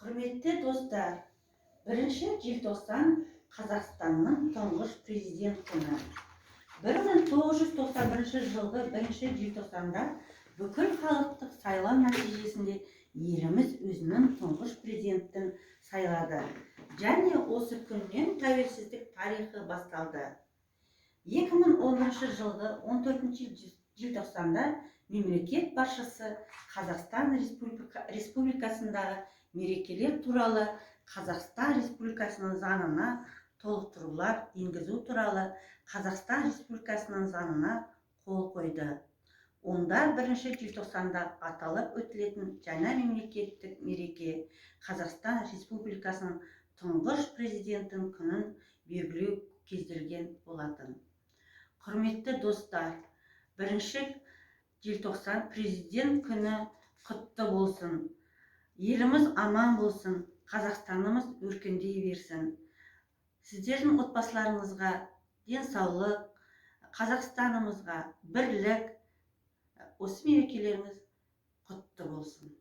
Құрметті достар, 1 желтоқсан Қазақстанның тұңғыш президент күні. 1991 жылғы 1 желтоқсанда бүкіл халықтық сайлау нәтижесінде еліміз өзінің тұңғыш президенттін сайлады. Және осы күннен тәуелсіздік тарихы басталды. 2011 жылғы 14 желтоқсанда мемлекет басшысы Қазақстан Республикасындағы мерекелер туралы Қазақстан Республикасының заңына толықтырулар енгізу туралы Қазақстан Республикасының заңына қол қойды. Онда 1 желтоқсанда аталып өтілетін жаңа мемлекеттік мереке Қазақстан Республикасының тұңғыш президенттің күнін белгілеу көзделген болатын. Құрметті достар, 1 желтоқсан президент күні құтты болсын. Еліміз аман болсын, Қазақстанымыз өркендей берсін. Сіздердің отбасыларыңызға денсаулық, Қазақстанымызға бірлік, осы мерекелеріңіз құтты болсын.